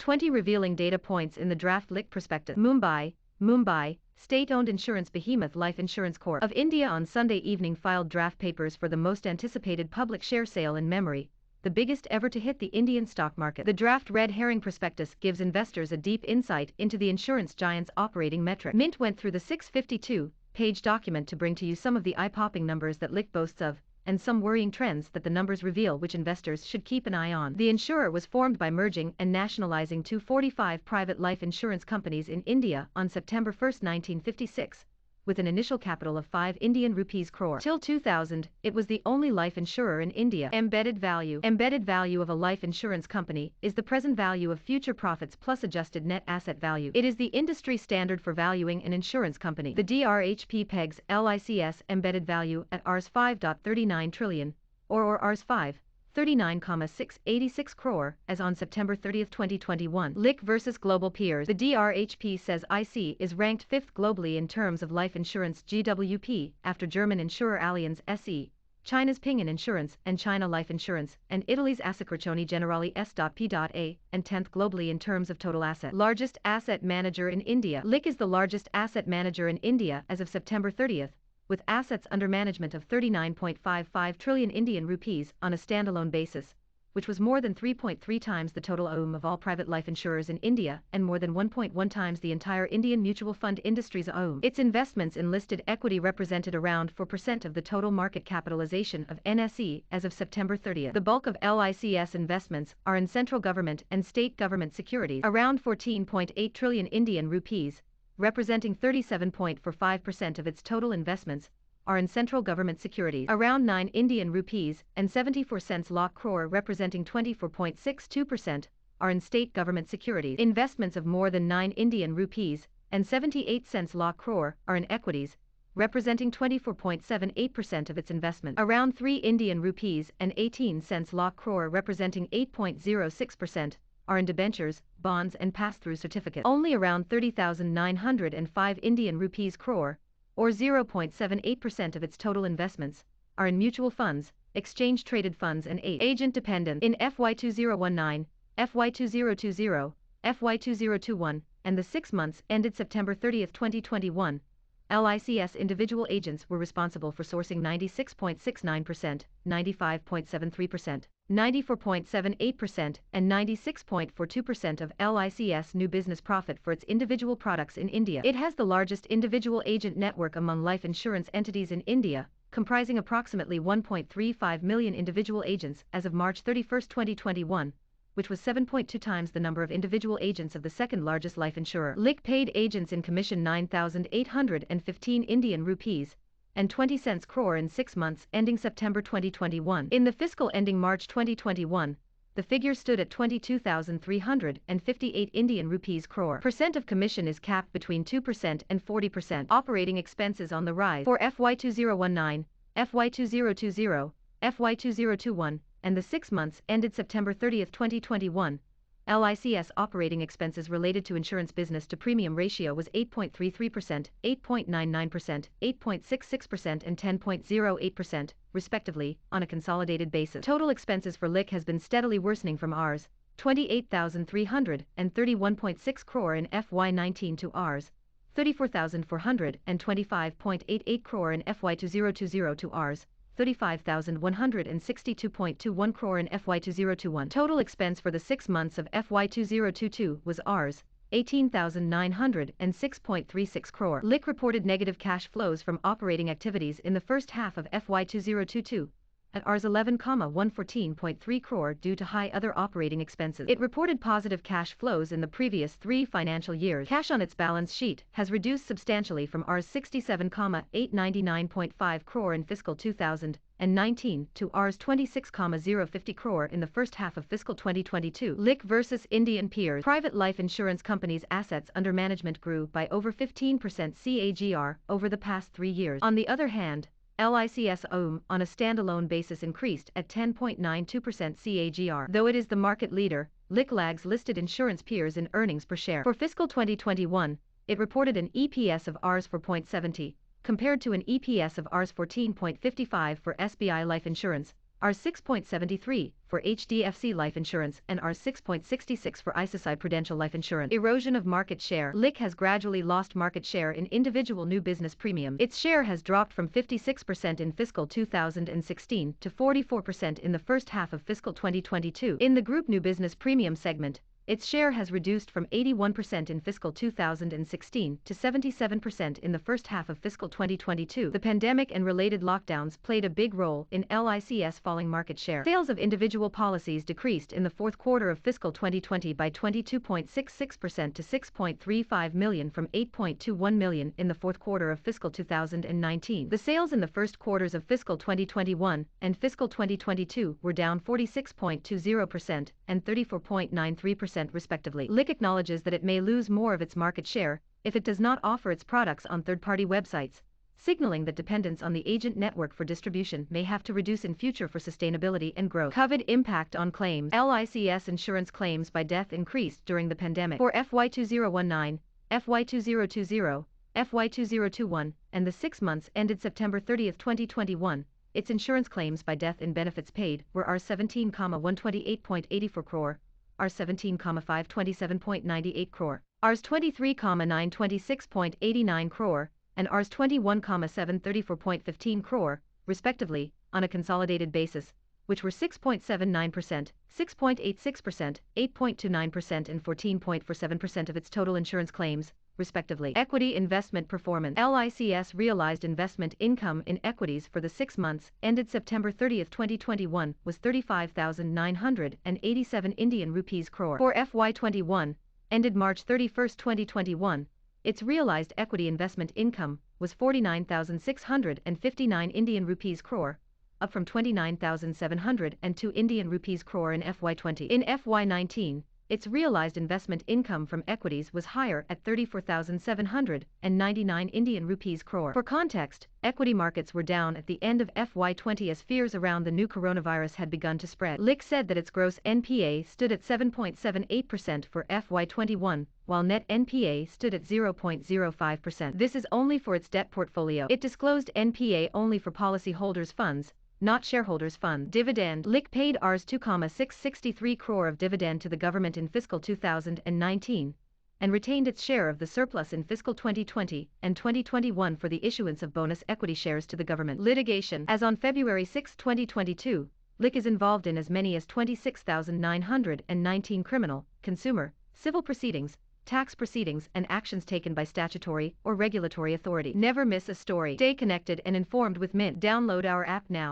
20 revealing data points in the draft LIC prospectus. Mumbai, state-owned insurance behemoth Life Insurance Corp. of India on Sunday evening filed draft papers for the most anticipated public share sale in memory, the biggest ever to hit the Indian stock market. The draft red herring prospectus gives investors a deep insight into the insurance giant's operating metrics. Mint went through the 652-page document to bring to you some of the eye-popping numbers that LIC boasts of, and some worrying trends that the numbers reveal which investors should keep an eye on. The insurer was formed by merging and nationalizing 245 private life insurance companies in India on September 1, 1956, with an initial capital of 5 Indian rupees crore. Till 2000, it was the only life insurer in India. Embedded value of a life insurance company is the present value of future profits plus adjusted net asset value. It is the industry standard for valuing an insurance company. The DRHP pegs LIC's embedded value at Rs5.39 trillion, or Rs5. 39,686 crore as on September 30, 2021. LIC versus global peers. The DRHP says IC is ranked 5th globally in terms of life insurance GWP after German insurer Allianz SE, China's Ping An Insurance and China Life Insurance, and Italy's Assicurazioni Generali S.P.A, and 10th globally in terms of total asset. Largest asset manager in India. LIC is the largest asset manager in India as of September 30th. With assets under management of 39.55 trillion Indian rupees on a standalone basis, which was more than 3.3 times the total AUM of all private life insurers in India and more than 1.1 times the entire Indian mutual fund industry's AUM. Its investments in listed equity represented around 4% of the total market capitalization of NSE as of September 30th. The bulk of LIC's investments are in central government and state government securities, around 14.8 trillion Indian rupees, representing 37.45% of its total investments, are in central government securities. Around 9 Indian rupees and 74 cents lakh crore representing 24.62% are in state government securities. Investments of more than 9 Indian rupees and 78 cents lakh crore are in equities, representing 24.78% of its investment. Around 3 Indian rupees and 18 cents lakh crore representing 8.06% are in debentures, bonds and pass-through certificates. Only around 30,905 Indian rupees crore, or 0.78% of its total investments, are in mutual funds, exchange-traded funds and agent dependent. In FY2019, FY2020, FY2021, and the 6 months ended September 30, 2021, LIC's individual agents were responsible for sourcing 96.69%, 95.73%, 94.78% and 96.42% of LIC's new business profit for its individual products in India. It has the largest individual agent network among life insurance entities in India, comprising approximately 1.35 million individual agents as of March 31, 2021, which was 7.2 times the number of individual agents of the second largest life insurer. LIC paid agents in commission 9,815 Indian rupees and 20 cents crore in 6 months ending September 2021. In the fiscal ending March 2021, the figure stood at 22,358 Indian rupees crore. Percent of commission is capped between 2% and 40%. Operating expenses on the rise. For FY2019, FY2020, FY2021, and the 6 months ended September 30, 2021, LIC's operating expenses related to insurance business to premium ratio was 8.33%, 8.99%, 8.66% and 10.08%, respectively, on a consolidated basis. Total expenses for LIC has been steadily worsening from Rs. 28,331.6 crore in FY19 to Rs. 34,425.88 crore in FY2020 to Rs. 35,162.21 crore in FY2021. Total expense for the 6 months of FY2022 was Rs. 18,906.36 crore. LIC reported negative cash flows from operating activities in the first half of FY2022 at Rs 11,114.3 crore due to high other operating expenses. It reported positive cash flows in the previous 3 financial years. Cash on its balance sheet has reduced substantially from Rs 67,899.5 crore in fiscal 2019 to Rs 26,050 crore in the first half of fiscal 2022. LIC versus Indian peers. Private life insurance companies' assets under management grew by over 15% CAGR over the past 3 years. On the other hand, LIC's AUM on a standalone basis increased at 10.92% CAGR. Though it is the market leader, LIC lags listed insurance peers in earnings per share. For fiscal 2021, it reported an EPS of Rs 4.70, compared to an EPS of Rs 14.55 for SBI Life Insurance, Rs6.73 for HDFC Life Insurance and Rs6.66 for ICICI Prudential Life Insurance. Erosion of market share. LIC has gradually lost market share in individual new business premium. Its share has dropped from 56% in fiscal 2016 to 44% in the first half of fiscal 2022. In the group new business premium segment, its share has reduced from 81% in fiscal 2016 to 77% in the first half of fiscal 2022. The pandemic and related lockdowns played a big role in LIC's falling market share. Sales of individual policies decreased in the fourth quarter of fiscal 2020 by 22.66% to 6.35 million from 8.21 million in the fourth quarter of fiscal 2019. The sales in the first quarters of fiscal 2021 and fiscal 2022 were down 46.20% and 34.93% respectively. LIC acknowledges that it may lose more of its market share if it does not offer its products on third-party websites, signaling that dependence on the agent network for distribution may have to reduce in future for sustainability and growth. COVID impact on claims. LIC's insurance claims by death increased during the pandemic. For FY2019, FY2020, FY2021, and the 6 months ended September 30, 2021, its insurance claims by death in benefits paid were Rs17,128.84 crore, Rs17,527.98 crore, Rs23,926.89 crore, and Rs21,734.15 crore, respectively, on a consolidated basis, which were 6.79%, 6.86%, 8.29% and 14.47% of its total insurance claims, respectively. Equity investment performance. LIC's realized investment income in equities for the 6 months ended September 30, 2021 was 35,987 Indian rupees crore. For FY21, ended March 31, 2021, its realized equity investment income was 49,659 Indian rupees crore, up from 29,702 Indian rupees crore in FY20. In FY19, its realized investment income from equities was higher at 34,799 Indian rupees crore. For context, equity markets were down at the end of FY20 as fears around the new coronavirus had begun to spread. LIC said that its gross NPA stood at 7.78% for FY21, while net NPA stood at 0.05%. This is only for its debt portfolio. It disclosed NPA only for policyholders' funds, not shareholders' fund. Dividend. LIC paid Rs 2,663 crore of dividend to the government in fiscal 2019, and retained its share of the surplus in fiscal 2020 and 2021 for the issuance of bonus equity shares to the government. Litigation. As on February 6, 2022, LIC is involved in as many as 26,919 criminal, consumer, civil proceedings, tax proceedings and actions taken by statutory or regulatory authority. Never miss a story. Stay connected and informed with Mint. Download our app now.